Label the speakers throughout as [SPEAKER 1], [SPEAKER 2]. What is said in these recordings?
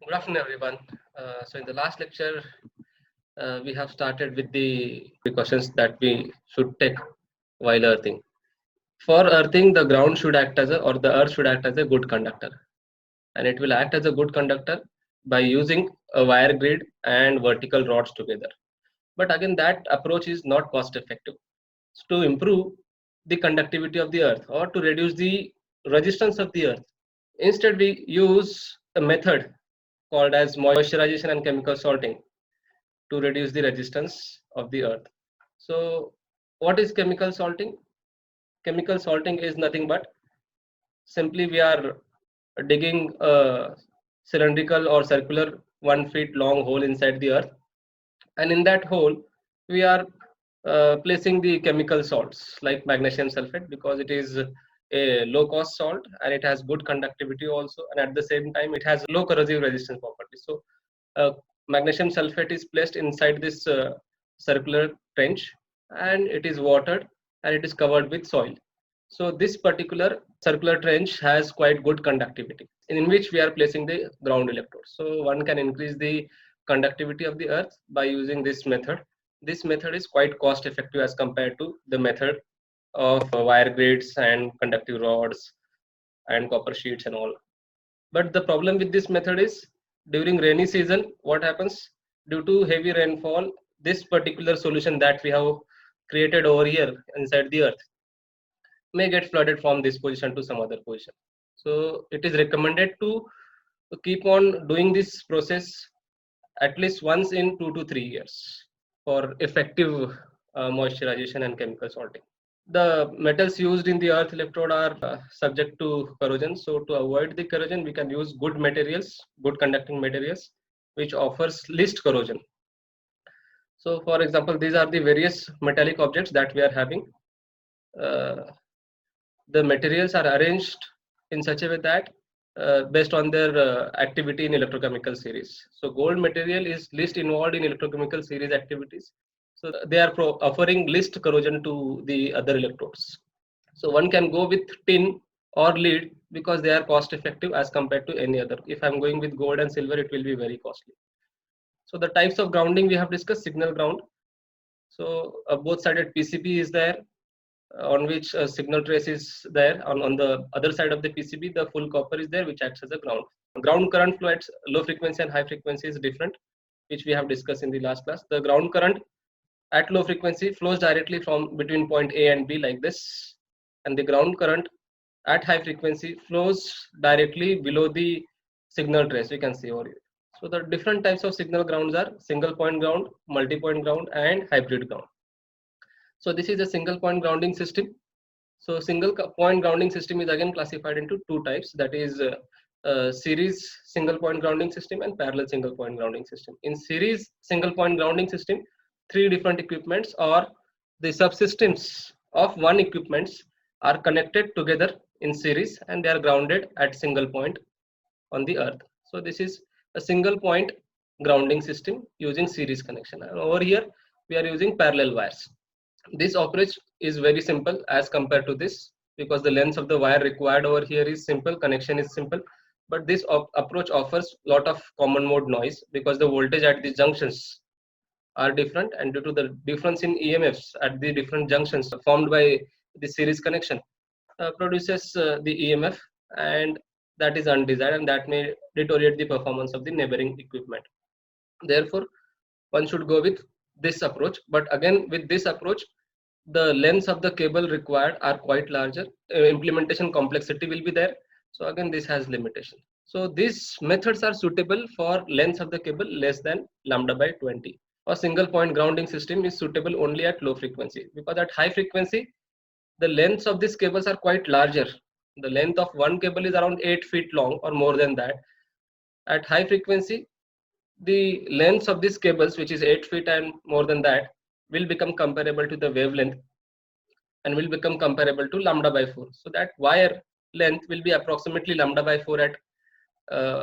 [SPEAKER 1] Good afternoon, everyone. So, in the last lecture, we have started with the precautions that we should take while earthing. For earthing, the ground should act as a, or the earth should act as a good conductor, and it will act as a good conductor by using a wire grid and vertical rods together. But again, that approach is not cost effective. So, to improve the conductivity of the earth or to reduce the resistance of the earth, instead we use a method called as moisturization and chemical salting to reduce the resistance of the earth. So, what is chemical salting? Chemical salting is nothing but simply we are digging a cylindrical or circular 1 feet long hole inside the earth, and in that hole we are placing the chemical salts like magnesium sulfate because it is a low cost salt and it has good conductivity also, and at the same time it has low corrosive resistance properties. So uh, magnesium sulfate is placed inside this circular trench, and it is watered and it is covered with soil. So this particular circular trench has quite good conductivity in which we are placing the ground electrodes. So one can increase the conductivity of the earth by using this method. This method is quite cost effective as compared to the method of wire grids and conductive rods and copper sheets and all. But the problem with this method is during rainy season, what happens? Due to heavy rainfall, this particular solution that we have created over here inside the earth may get flooded from this position to some other position. So it is recommended to keep on doing this process at least once in 2 to 3 years for effective moisturization and chemical salting. The metals used in the earth electrode are subject to corrosion. So to avoid the corrosion, we can use good materials, good conducting materials, which offers least corrosion. So for example, these are the various metallic objects that we are having. Uh, the materials are arranged in such a way that based on their activity in electrochemical series. So gold material is least involved in electrochemical series activities. So they are offering least corrosion to the other electrodes. So one can go with tin or lead because they are cost effective as compared to any other. If I'm going with gold and silver, it will be very costly. So the types of grounding we have discussed: signal ground. So both sided PCB is there on which a signal trace is there. On the other side of the PCB, the full copper is there which acts as a ground. Ground current flow at low frequency and high frequency is different, which we have discussed in the last class. The ground current at low frequency flows directly from between point A and B like this, and the ground current at high frequency flows directly below the signal trace. We can see over here. So the different types of signal grounds are single point ground, multi-point ground, and hybrid ground. So this is a single point grounding system. So single point grounding system is again classified into two types, that is series single point grounding system and parallel single point grounding system. In series single point grounding system, three different equipments or the subsystems of one equipments are connected together in series and they are grounded at single point on the earth. So this is a single point grounding system using series connection, and over here we are using parallel wires. This approach is very simple as compared to this because the length of the wire required over here is simple, connection is simple. But this approach offers lot of common mode noise because the voltage at these junctions are different, and due to the difference in EMFs at the different junctions formed by the series connection produces the EMF, and that is undesired and that may deteriorate the performance of the neighboring equipment. Therefore, one should go with this approach. But again, with this approach, the lengths of the cable required are quite larger. Implementation complexity will be there. So again, this has limitation. So these methods are suitable for lengths of the cable less than lambda by 20. A single point grounding system is suitable only at low frequency because at high frequency, the lengths of these cables are quite larger. The length of one cable is around 8 feet long or more than that. At high frequency, the lengths of these cables, which is 8 feet and more than that, will become comparable to the wavelength and will become comparable to lambda by 4. So that wire length will be approximately lambda by 4 at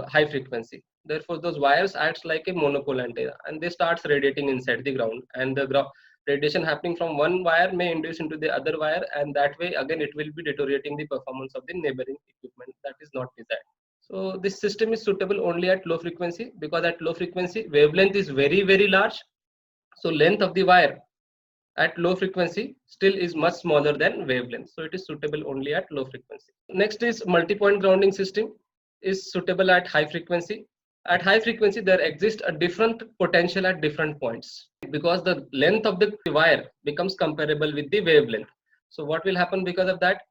[SPEAKER 1] high frequency. Therefore, those wires acts like a monopole antenna and they starts radiating inside the ground, and the radiation happening from one wire may induce into the other wire, and that way again it will be deteriorating the performance of the neighboring equipment. That is not desired. So this system is suitable only at low frequency, because at low frequency wavelength is very, very large. So length of the wire at low frequency still is much smaller than wavelength. So it is suitable only at low frequency. Next is multi-point grounding system is suitable at high frequency. At high frequency, there exists a different potential at different points, because the length of the wire becomes comparable with the wavelength. So what will happen because of that?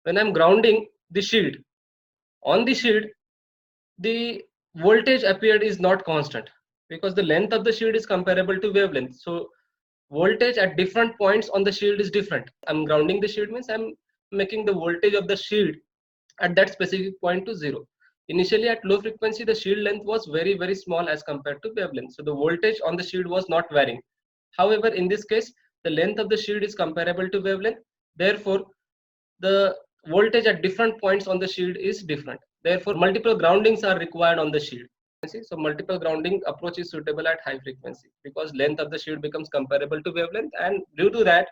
[SPEAKER 1] When I'm grounding the shield, on the shield, the voltage appeared is not constant, because the length of the shield is comparable to wavelength. So voltage at different points on the shield is different. I'm grounding the shield means I'm making the voltage of the shield at that specific point to 0. Initially at low frequency, the shield length was very, very small as compared to wavelength. So the voltage on the shield was not varying. However, in this case, the length of the shield is comparable to wavelength. Therefore, the voltage at different points on the shield is different. Therefore, multiple groundings are required on the shield. So multiple grounding approach is suitable at high frequency, because length of the shield becomes comparable to wavelength, and due to that,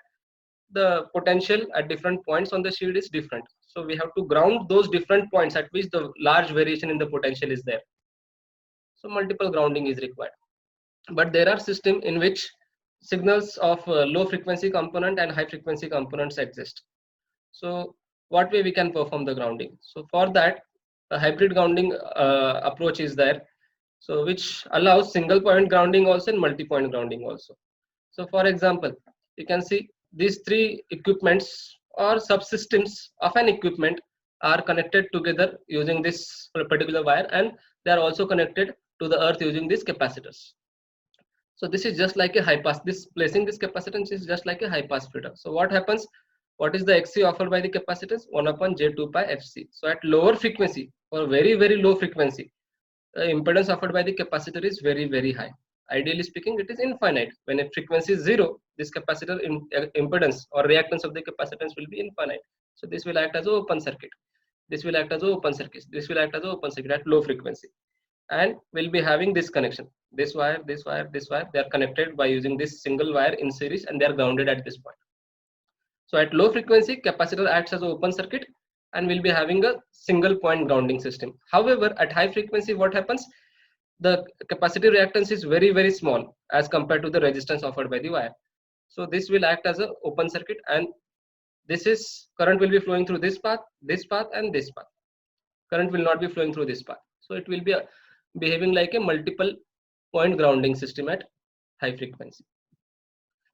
[SPEAKER 1] the potential at different points on the shield is different. So we have to ground those different points at which the large variation in the potential is there. So multiple grounding is required. But there are systems in which signals of low frequency component and high frequency components exist. So what way we can perform the grounding? So for that, a hybrid grounding approach is there. So which allows single point grounding also and multi-point grounding also. So for example, you can see these three equipments or subsystems of an equipment are connected together using this particular wire, and they are also connected to the earth using these capacitors. So this is just like a high pass. This placing this capacitance is just like a high pass filter. So what happens? What is the XC offered by the capacitance? 1 upon J2 pi FC. So at lower frequency or very, very low frequency, the impedance offered by the capacitor is very, very high. Ideally speaking, it is infinite. When a frequency is 0, this capacitor impedance or reactance of the capacitance will be infinite. So this will act as an open circuit. This will act as an open circuit. This will act as an open circuit at low frequency. And we'll be having this connection. This wire, this wire, this wire, they are connected by using this single wire in series, and they are grounded at this point. So at low frequency, capacitor acts as an open circuit, and we'll be having a single point grounding system. However, at high frequency, what happens? The capacitive reactance is very, very small as compared to the resistance offered by the wire. So this will act as an open circuit, and this is current will be flowing through this path, and this path. Current will not be flowing through this path. So it will be behaving like a multiple point grounding system at high frequency.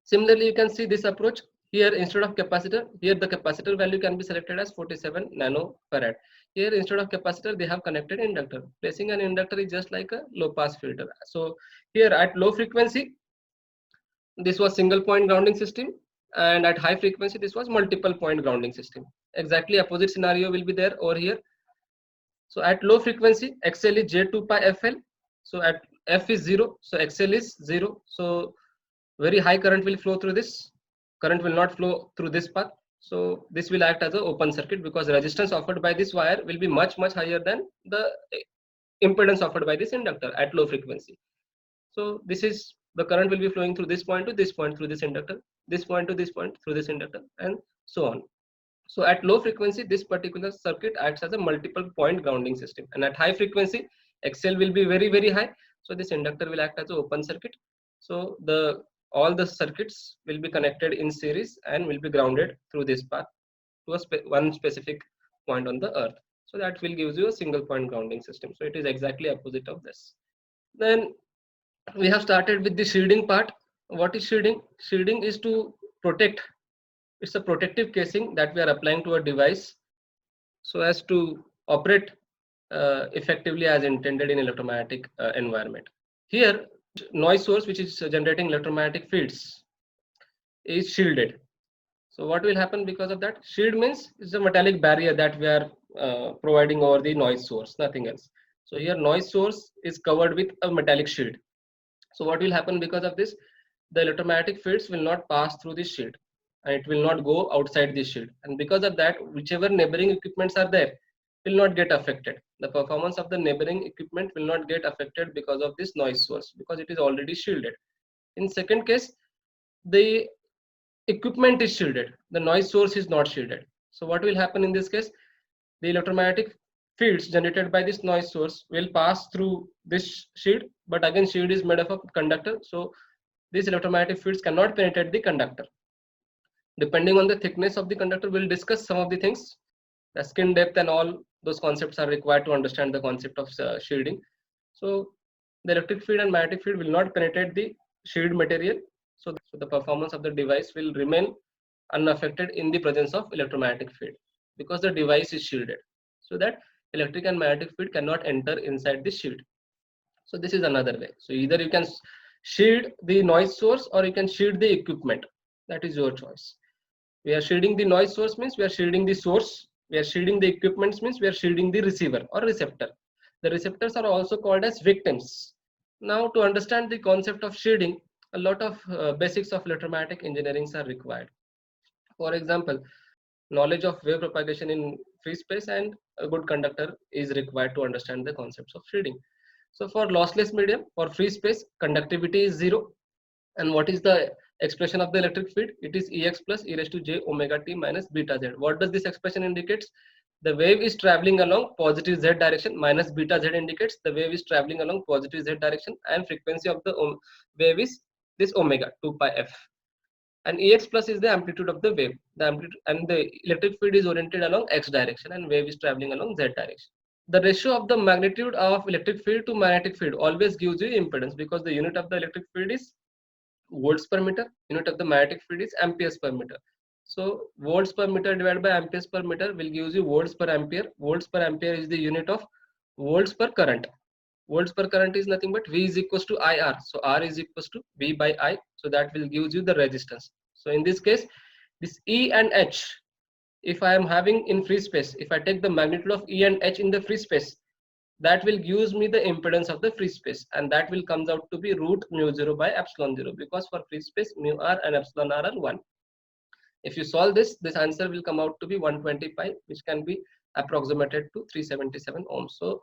[SPEAKER 1] Similarly, you can see this approach. Here, instead of capacitor, here the capacitor value can be selected as 47 nanofarad. Here, instead of capacitor, they have connected inductor. Placing an inductor is just like a low pass filter. So here at low frequency, this was single point grounding system, and at high frequency, this was multiple point grounding system. Exactly opposite scenario will be there over here. So at low frequency, XL is J2 pi FL. So at F is 0, so XL is 0. So very high current will flow through this. Current will not flow through this path. So this will act as an open circuit, because resistance offered by this wire will be much, much higher than the impedance offered by this inductor at low frequency. So this is the current will be flowing through this point to this point through this inductor, this point to this point through this inductor, and so on. So at low frequency, this particular circuit acts as a multiple point grounding system, and at high frequency, XL will be very, very high. So this inductor will act as an open circuit. So all the circuits will be connected in series and will be grounded through this path to one specific point on the earth. So that will give you a single point grounding system. So it is exactly opposite of this. Then we have started with the shielding part. What is shielding? Shielding is to protect. It's a protective casing that we are applying to a device so as to operate effectively as intended in electromagnetic environment. Here, noise source which is generating electromagnetic fields is shielded. So what will happen because of that? Shield means it's a metallic barrier that we are providing over the noise source, nothing else. So here noise source is covered with a metallic shield. So what will happen because of this? The electromagnetic fields will not pass through this shield, and it will not go outside this shield. And because of that, whichever neighboring equipments are there will not get affected. The performance of the neighboring equipment will not get affected because of this noise source, because it is already shielded. In second case, the equipment is shielded, the noise source is not shielded. So what will happen in this case? The electromagnetic fields generated by this noise source will pass through this shield, but again shield is made up of conductor, so these electromagnetic fields cannot penetrate the conductor. Depending on the thickness of the conductor, we'll discuss some of the things. The skin depth and all those concepts are required to understand the concept of shielding. So the electric field and magnetic field will not penetrate the shield material, so the performance of the device will remain unaffected in the presence of electromagnetic field, because the device is shielded, so that electric and magnetic field cannot enter inside the shield. So this is another way. So either you can shield the noise source or you can shield the equipment. That is your choice. We are shielding the noise source means we are shielding the source. We are shielding the equipments means we are shielding the receiver or receptor. The receptors are also called as victims. Now, to understand the concept of shielding, a lot of basics of electromagnetic engineering are required. For example, knowledge of wave propagation in free space and a good conductor is required to understand the concepts of shielding. So for lossless medium, for free space, conductivity is 0. And what is the expression of the electric field? It is Ex plus e raised to j omega t minus beta z. What does this expression indicates? The wave is traveling along positive z direction, minus beta z indicates the wave is traveling along positive z direction, and frequency of the wave is this omega 2 pi f. And Ex plus is the amplitude of the wave. The amplitude and the electric field is oriented along x direction and wave is traveling along z direction. The ratio of the magnitude of electric field to magnetic field always gives you impedance, because the unit of the electric field is volts per meter, unit of the magnetic field is amperes per meter. So volts per meter divided by amperes per meter will give you volts per ampere. Volts per ampere is the unit of volts per current. Volts per current is nothing but V is equals to IR. So R is equals to V by I. So that will give you the resistance. So in this case, this E and H, if I am having in free space, if I take the magnitude of E and H in the free space, that will gives me the impedance of the free space, and that will comes out to be root mu 0 by epsilon 0, because for free space mu r and epsilon r are 1. If you solve this answer will come out to be 120 pi, which can be approximated to 377 ohms. So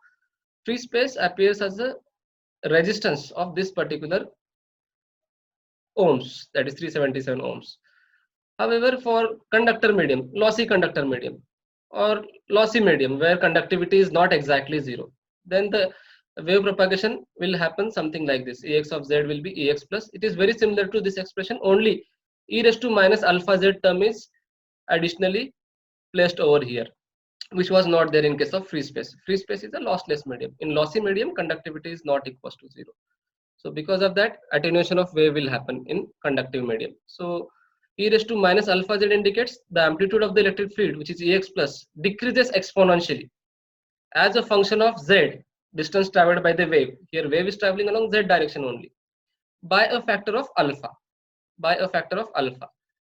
[SPEAKER 1] free space appears as a resistance of this particular ohms, that is 377 ohms. However, for conductor medium, lossy conductor medium or lossy medium where conductivity is not exactly 0, then the wave propagation will happen something like this. Ex of z will be Ex plus. It is very similar to this expression, only e raised to minus alpha z term is additionally placed over here, which was not there in case of free space. Free space is a lossless medium. In lossy medium, conductivity is not equals to 0. So because of that, attenuation of wave will happen in conductive medium. So e raised to minus alpha z indicates the amplitude of the electric field, which is Ex plus, decreases exponentially as a function of z, distance traveled by the wave. Here wave is traveling along z direction only, by a factor of alpha.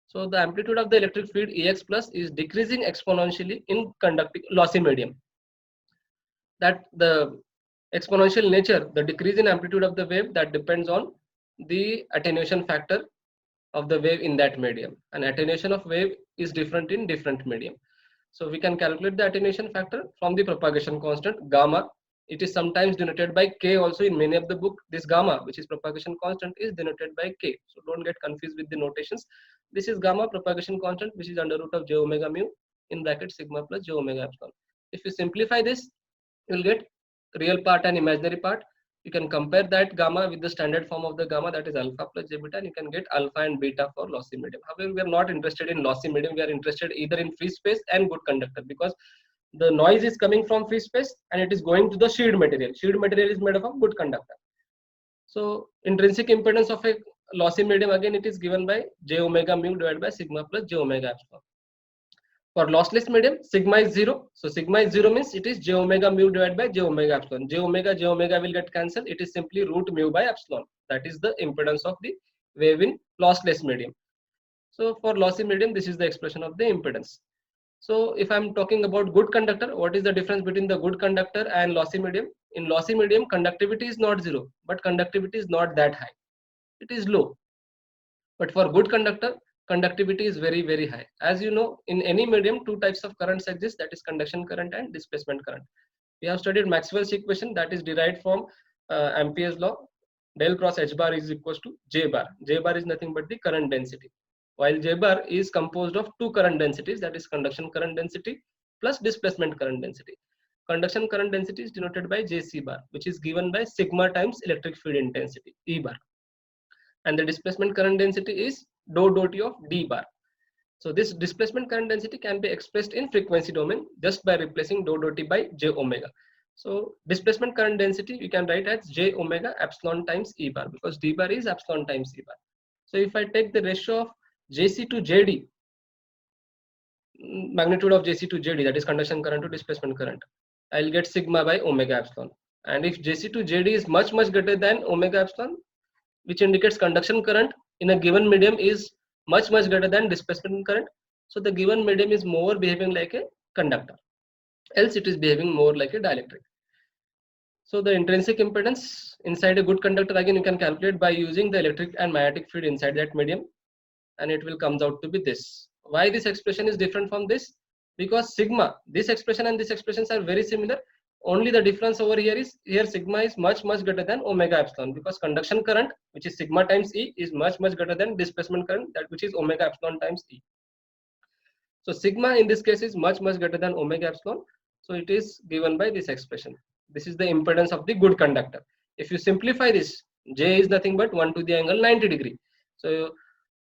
[SPEAKER 1] So the amplitude of the electric field Ex plus is decreasing exponentially in conducting lossy medium. That the exponential nature, the decrease in amplitude of the wave, that depends on the attenuation factor of the wave in that medium, and attenuation of wave is different in different medium. So we can calculate the attenuation factor from the propagation constant gamma. It is sometimes denoted by K also in many of the book. This gamma, which is propagation constant, is denoted by K. So don't get confused with the notations. This is gamma propagation constant, which is under root of j omega mu in bracket sigma plus j omega epsilon. If you simplify this, you will get real part and imaginary part. You can compare that gamma with the standard form of the gamma, that is alpha plus j beta, and you can get alpha and beta for lossy medium. However, we are not interested in lossy medium. We are interested either in free space and good conductor, because the noise is coming from free space and it is going to the shield material. Shield material is made up of good conductor. So intrinsic impedance of a lossy medium, again it is given by j omega mu divided by sigma plus j omega epsilon. For lossless medium, sigma is 0. So sigma is 0 means it is j omega mu divided by j omega epsilon. J omega will get cancelled. It is simply root mu by epsilon. That is the impedance of the wave in lossless medium. So for lossy medium, this is the expression of the impedance. So if I'm talking about good conductor, what is the difference between the good conductor and lossy medium? In lossy medium, conductivity is not 0, but conductivity is not that high. It is low. But for good conductor, conductivity is very, very high. As you know, in any medium, two types of currents exist, that is conduction current and displacement current. We have studied Maxwell's equation, that is derived from Ampere's law. Del cross H bar is equals to J bar. J bar is nothing but the current density, while J bar is composed of two current densities, that is conduction current density plus displacement current density. conduction current density is denoted by Jc bar, which is given by sigma times electric field intensity, E bar. And the displacement current density is dou dot T of D bar. So this displacement current density can be expressed in frequency domain just by replacing dou dot T by J omega. So displacement current density you can write as J omega epsilon times E bar, because D bar is epsilon times E bar. So if I take the ratio of Jc to Jd, magnitude of Jc to Jd, that is conduction current to displacement current, I'll get sigma by omega epsilon. And if Jc to Jd is much greater than omega epsilon, which indicates conduction current in a given medium is much greater than displacement current, so the given medium is more behaving like a conductor, else it is behaving more like a dielectric. So the intrinsic impedance inside a good conductor, again you can calculate by using the electric and magnetic field inside that medium, and it will comes out to be this. Why this expression is different from this? Because sigma, this expression and this expressions are very similar. Only the difference over here is, here sigma is much greater than omega epsilon, because conduction current, which is sigma times E, is much greater than displacement current, that which is omega epsilon times E. So sigma in this case is much greater than omega epsilon. So it is given by this expression. This is the impedance of the good conductor. If you simplify this, J is nothing but 1 to the angle 90 degree. So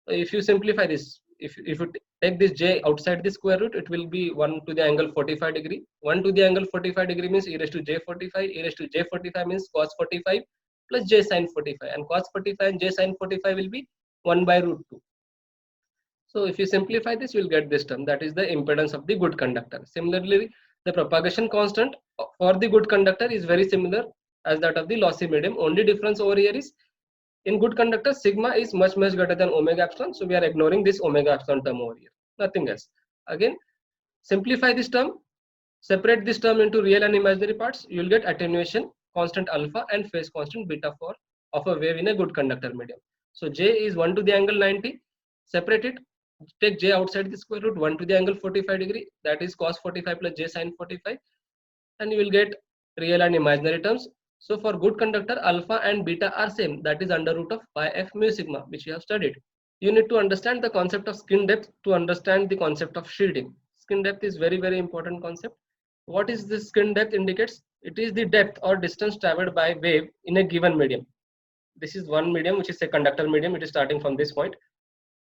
[SPEAKER 1] if you simplify this, if you take this J outside the square root, it will be 1 to the angle 45 degree. 1 to the angle 45 degree means e raised to j 45. E raised to j 45 means cos 45 plus j sin 45. And cos 45 and j sin 45 will be 1 by root 2. So if you simplify this, you will get this term, that is the impedance of the good conductor. Similarly, the propagation constant for the good conductor is very similar as that of the lossy medium. Only difference over here is, in good conductor, sigma is much greater than omega epsilon. So we are ignoring this omega epsilon term over here, nothing else. Again, simplify this term, separate this term into real and imaginary parts. You will get attenuation constant alpha and phase constant beta for of a wave in a good conductor medium. So J is 1 to the angle 90. Separate it. Take J outside the square root, 1 to the angle 45 degree, that is cos 45 plus J sin 45, and you will get real and imaginary terms. So for good conductor, alpha and beta are same, that is under root of pi f mu sigma, which you have studied. You need to understand the concept of skin depth to understand the concept of shielding. Skin depth is very important concept. What is this skin depth indicates? It is the depth or distance traveled by wave in a given medium. This is one medium, which is a conductor medium. It is starting from this point.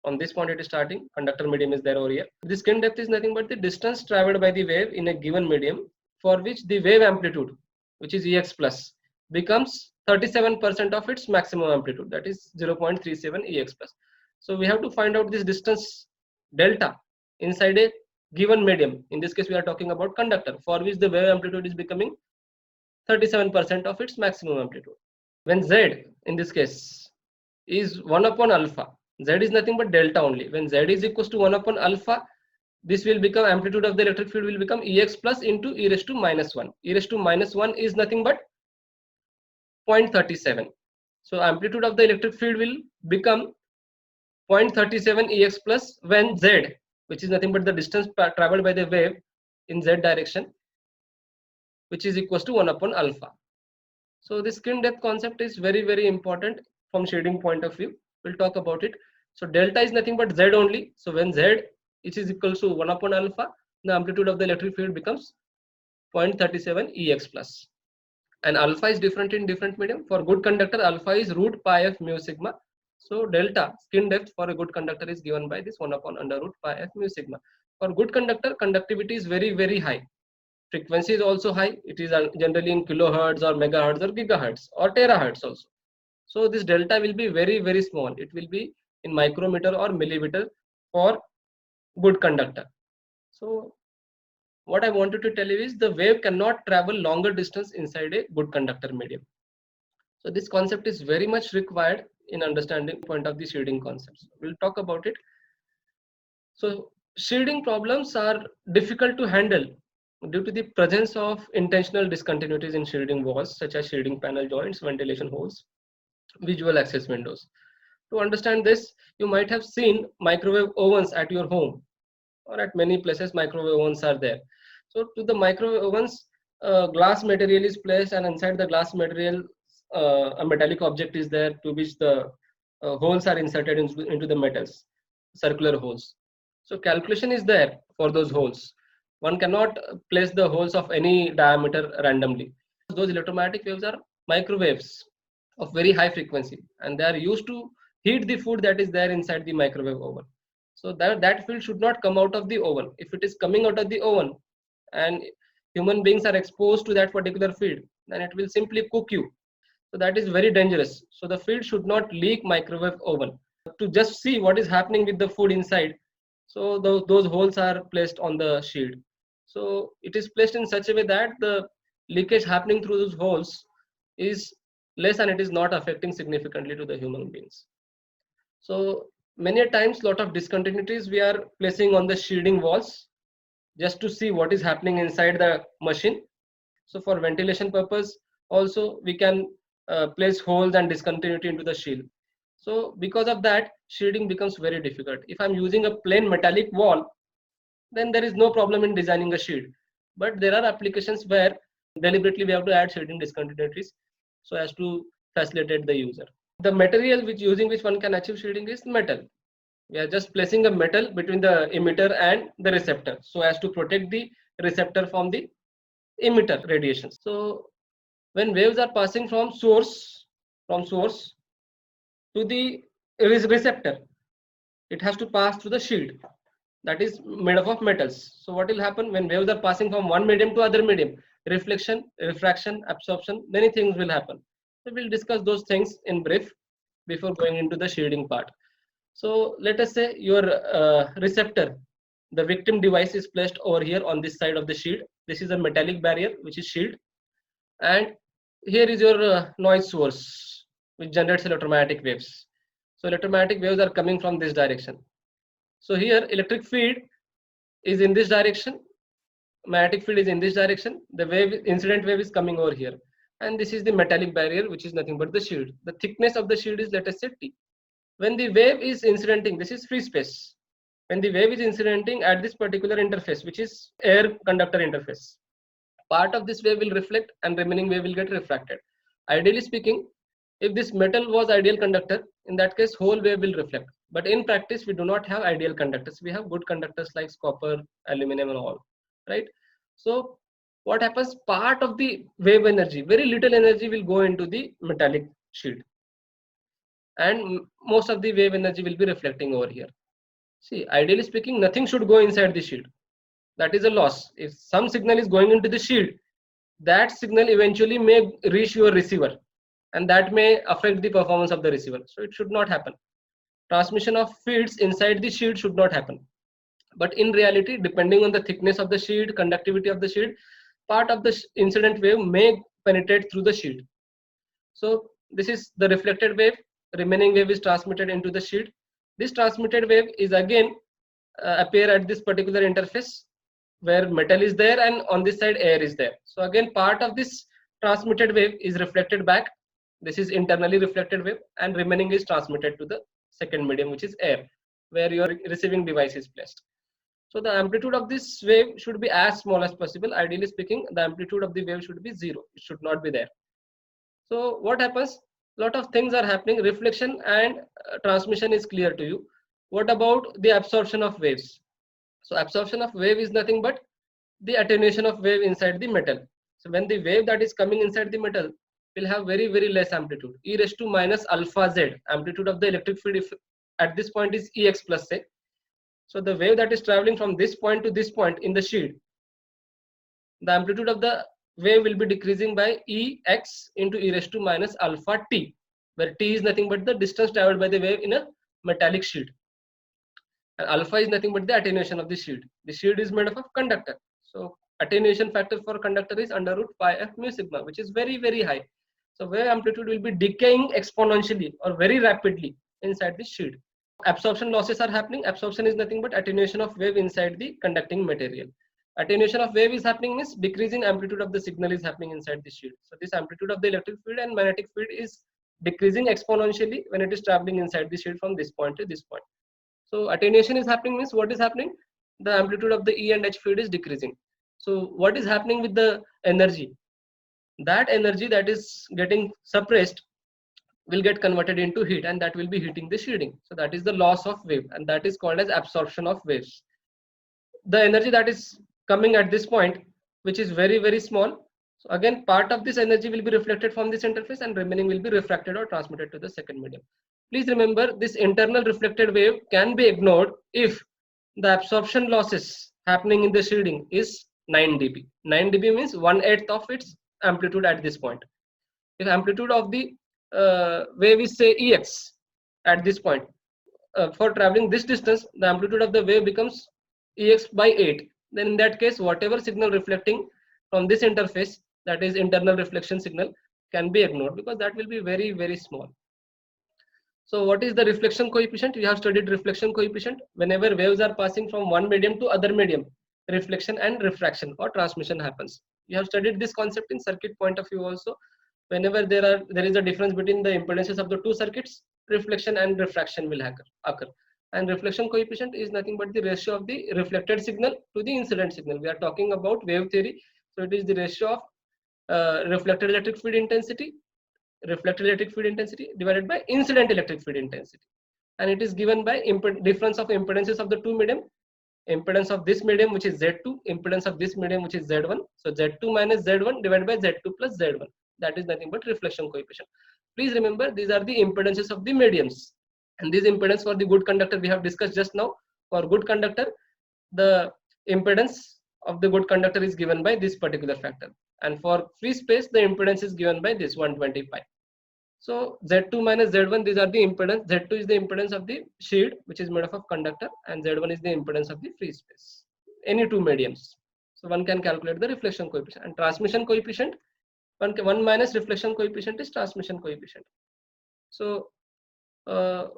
[SPEAKER 1] On this point it is starting, conductor medium is there over here. The skin depth is nothing but the distance traveled by the wave in a given medium, for which the wave amplitude, which is Ex plus, becomes 37% of its maximum amplitude, that is 0.37 Ex plus. So we have to find out this distance delta inside a given medium. In this case we are talking about conductor, for which the wave amplitude is becoming 37% of its maximum amplitude. When Z in this case is 1 upon alpha, Z is nothing but delta only. When Z is equals to 1 upon alpha, this will become, amplitude of the electric field will become Ex plus into e raised to minus 1. E raised to minus 1 is nothing but 0.37. So amplitude of the electric field will become 0.37 Ex plus when Z, which is nothing but the distance traveled by the wave in Z direction, which is equals to 1 upon alpha. So this skin depth concept is very important from shading point of view. We'll talk about it. So delta is nothing but Z only. So when Z which is equals to 1 upon alpha, the amplitude of the electric field becomes 0.37 Ex plus. And alpha is different in different medium. For good conductor, alpha is root pi f mu sigma. So delta, skin depth for a good conductor is given by this 1 upon under root pi f mu sigma. For good conductor, conductivity is very high. Frequency is also high. It is generally in kilohertz or megahertz or gigahertz or terahertz also. So this delta will be very small. It will be in micrometer or millimeter for good conductor. So what I wanted to tell you is the wave cannot travel longer distance inside a good conductor medium. So this concept is very much required in understanding point of the shielding concepts. We'll talk about it. So shielding problems are difficult to handle due to the presence of intentional discontinuities in shielding walls, such as shielding panel joints, ventilation holes, visual access windows. To understand this, you might have seen microwave ovens at your home, or at many places microwave ovens are there. So to the microwave ovens, glass material is placed, and inside the glass material a metallic object is there, to which the holes are inserted into the metals, circular holes. So calculation is there for those holes. One cannot place the holes of any diameter randomly. Those electromagnetic waves are microwaves of very high frequency, and they are used to heat the food that is there inside the microwave oven. So that field should not come out of the oven. If it is coming out of the oven and human beings are exposed to that particular field, then it will simply cook you. So that is very dangerous. So the field should not leak microwave oven. To just see what is happening with the food inside, so those holes are placed on the shield. So it is placed in such a way that the leakage happening through those holes is less and it is not affecting significantly to the human beings. So many a times lot of discontinuities we are placing on the shielding walls just to see what is happening inside the machine. So for ventilation purpose also we can place holes and discontinuity into the shield. So because of that, shielding becomes very difficult. If I'm using a plain metallic wall, then there is no problem in designing a shield. But there are applications where deliberately we have to add shielding discontinuities so as to facilitate the user. The material using which one can achieve shielding is metal. We are just placing a metal between the emitter and the receptor so as to protect the receptor from the emitter radiations. So when waves are passing from source to the receptor, it has to pass through the shield that is made up of metals. So what will happen when waves are passing from one medium to other medium? Reflection, refraction, absorption, many things will happen. So we'll discuss those things in brief before going into the shielding part. So let us say your receptor, the victim device is placed over here on this side of the shield. This is a metallic barrier which is shield, and here is your noise source which generates electromagnetic waves. So electromagnetic waves are coming from this direction. So here electric field is in this direction, magnetic field is in this direction, the incident wave is coming over here, and this is the metallic barrier which is nothing but the shield. The thickness of the shield is, let us say, T. When the wave is incidenting, this is free space. When the wave is incidenting at this particular interface, which is air conductor interface, part of this wave will reflect and remaining wave will get refracted. Ideally speaking, if this metal was ideal conductor, in that case whole wave will reflect. But in practice, we do not have ideal conductors. We have good conductors like copper, aluminum and all, right? So what happens, part of the wave energy, very little energy will go into the metallic shield, and most of the wave energy will be reflecting over here. See, ideally speaking, nothing should go inside the shield. That is a loss. If some signal is going into the shield, that signal eventually may reach your receiver, and that may affect the performance of the receiver. So it should not happen. Transmission of fields inside the shield should not happen. But in reality, depending on the thickness of the shield, conductivity of the shield, part of the incident wave may penetrate through the shield. So this is the reflected wave, remaining wave is transmitted into the shield. This transmitted wave is again appear at this particular interface where metal is there, and on this side air is there. So again, part of this transmitted wave is reflected back. This is internally reflected wave, and remaining is transmitted to the second medium, which is air, where your receiving device is placed. So the amplitude of this wave should be as small as possible. Ideally speaking, the amplitude of the wave should be 0. It should not be there. So what happens? A lot of things are happening. Reflection and transmission is clear to you. What about the absorption of waves? So absorption of wave is nothing but the attenuation of wave inside the metal. So when the wave that is coming inside the metal will have very, very less amplitude, e raised to minus alpha z. Amplitude of the electric field if at this point is Ex plus say. So the wave that is traveling from this point to this point in the shield, the amplitude of the wave will be decreasing by Ex into e raised to minus alpha t, where t is nothing but the distance traveled by the wave in a metallic shield. And alpha is nothing but the attenuation of the shield. The shield is made up of conductor. So attenuation factor for conductor is under root pi f mu sigma, which is very, very high. So wave amplitude will be decaying exponentially or very rapidly inside the shield. Absorption losses are happening. Absorption is nothing but attenuation of wave inside the conducting material. Attenuation of wave is happening means decreasing amplitude of the signal is happening inside the shield. So this amplitude of the electric field and magnetic field is decreasing exponentially when it is traveling inside the shield from this point to this point. So attenuation is happening means what is happening? The amplitude of the E and H field is decreasing. So what is happening with the energy? That energy that is getting suppressed will get converted into heat, and that will be heating the shielding. So that is the loss of wave, and that is called as absorption of waves. The energy that is coming at this point, which is very, very small. So again, part of this energy will be reflected from this interface and remaining will be refracted or transmitted to the second medium. Please remember, this internal reflected wave can be ignored if the absorption losses happening in the shielding is 9 dB. 9 dB means 1/8 of its amplitude at this point. If amplitude of the wave is say Ex at this point, for traveling this distance, the amplitude of the wave becomes Ex by 8. Then in that case, whatever signal reflecting from this interface, that is internal reflection signal, can be ignored because that will be very, very small. So what is the reflection coefficient? We have studied reflection coefficient. Whenever waves are passing from one medium to other medium, reflection and refraction or transmission happens. We have studied this concept in circuit point of view also. Whenever there is a difference between the impedances of the two circuits, reflection and refraction will occur. And reflection coefficient is nothing but the ratio of the reflected signal to the incident signal. We are talking about wave theory. So it is the ratio of reflected electric field intensity divided by incident electric field intensity, and it is given by difference of impedances of the two medium, impedance of this medium which is Z2, impedance of this medium which is Z1. So Z2 minus Z1 divided by Z2 plus Z1, that is nothing but reflection coefficient. Please remember, these are the impedances of the mediums, and this impedance for the good conductor we have discussed just now. For good conductor, the impedance of the good conductor is given by this particular factor, and for free space the impedance is given by this 125. So Z2 minus Z1, these are the impedance. Z2 is the impedance of the shield which is made up of conductor, and Z1 is the impedance of the free space, any two mediums. So one can calculate the reflection coefficient. And transmission coefficient, one minus reflection coefficient is transmission coefficient. So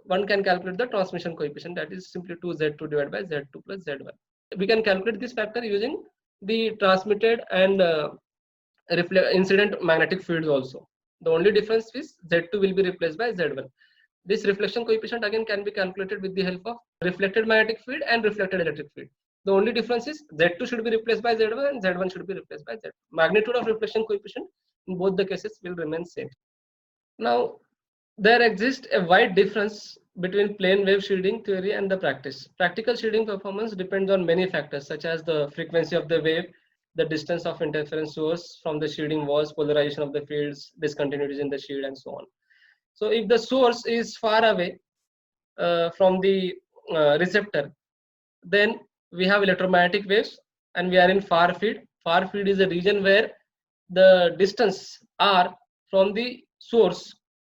[SPEAKER 1] one can calculate the transmission coefficient, that is simply 2Z2 divided by Z2 plus Z1. We can calculate this factor using the transmitted and incident magnetic fields also. The only difference is Z2 will be replaced by Z1. This reflection coefficient again can be calculated with the help of reflected magnetic field and reflected electric field. The only difference is Z2 should be replaced by Z1 and Z1 should be replaced by Z2. Magnitude of reflection coefficient in both the cases will remain same. Now, there exists a wide difference between plane wave shielding theory and the practice. Practical shielding performance depends on many factors such as the frequency of the wave, the distance of interference source from the shielding walls, polarization of the fields, discontinuities in the shield, and so on. So if the source is far away from the receptor, then we have electromagnetic waves and we are in far field. Far field is a region where the distance r from the source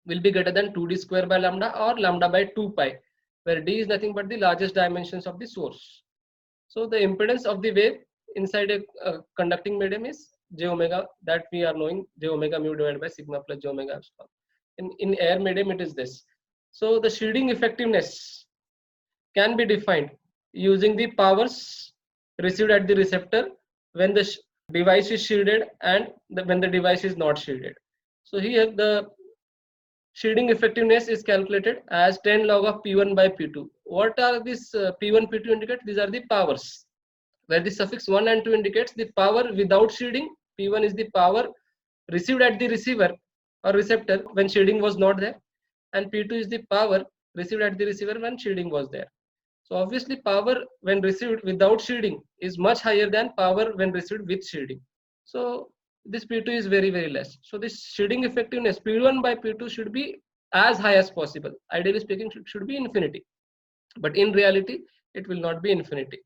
[SPEAKER 1] will be greater than 2d square by lambda or lambda by 2 pi, where d is nothing but the largest dimensions of the source. So the impedance of the wave inside a conducting medium is j omega, that we are knowing, j omega mu divided by sigma plus j omega epsilon. In air medium it is this. So the shielding effectiveness can be defined using the powers received at the receptor when the device is shielded and when the device is not shielded. So here the shielding effectiveness is calculated as 10 log of P1 by P2. What are these P1, P2 indicate? These are the powers, where the suffix 1 and 2 indicates the power without shielding. P1 is the power received at the receiver or receptor when shielding was not there, and P2 is the power received at the receiver when shielding was there. So obviously power when received without shielding is much higher than power when received with shielding. So this P2 is very, very less. So this shielding effectiveness P1 by P2 should be as high as possible. Ideally speaking, should be infinity, but in reality it will not be infinity.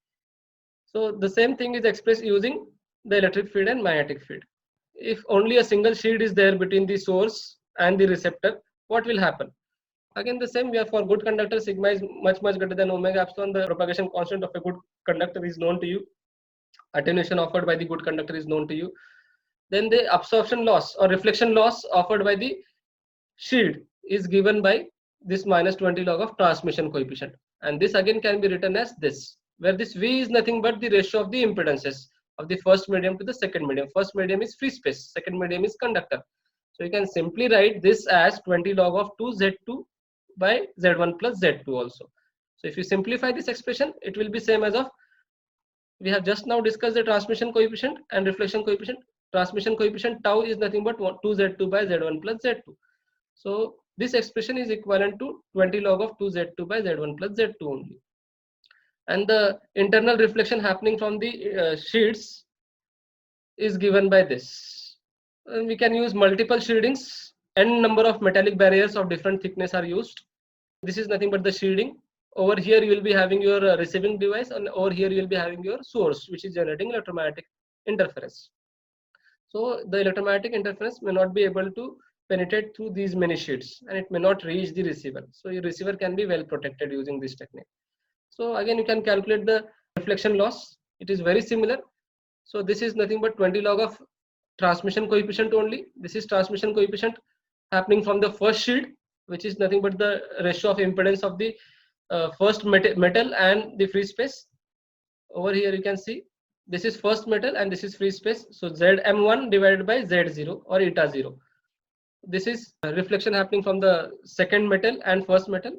[SPEAKER 1] So the same thing is expressed using the electric field and magnetic field. If only a single shield is there between the source and the receptor, what will happen? Again the same, we are for good conductor, sigma is much greater than omega epsilon. The propagation constant of a good conductor is known to you. Attenuation offered by the good conductor is known to you. Then the absorption loss or reflection loss offered by the shield is given by this minus 20 log of transmission coefficient, and this again can be written as this, where this V is nothing but the ratio of the impedances of the first medium to the second medium. First medium is free space, second medium is conductor. So you can simply write this as 20 log of 2Z2 by Z1 plus Z2 also. So if you simplify this expression, it will be same as of, we have just now discussed the transmission coefficient and reflection coefficient. Transmission coefficient tau is nothing but 2Z2 by Z1 plus Z2. So this expression is equivalent to 20 log of 2Z2 by Z1 plus Z2 only. and the internal reflection happening from the sheets is given by this. And we can use multiple shadings. N number of metallic barriers of different thickness are used. This is nothing but the shading. Over here you will be having your receiving device, and over here you will be having your source, which is generating electromagnetic interference. So the electromagnetic interference may not be able to penetrate through these many sheets, and it may not reach the receiver. So your receiver can be well protected using this technique. So again, you can calculate the reflection loss. It is very similar. So this is nothing but 20 log of transmission coefficient only. This is transmission coefficient happening from the first shield, which is nothing but the ratio of impedance of the first metal and the free space. Over here you can see this is first metal and this is free space. So Zm1 divided by Z0 or eta 0. This is reflection happening from the second metal and first metal.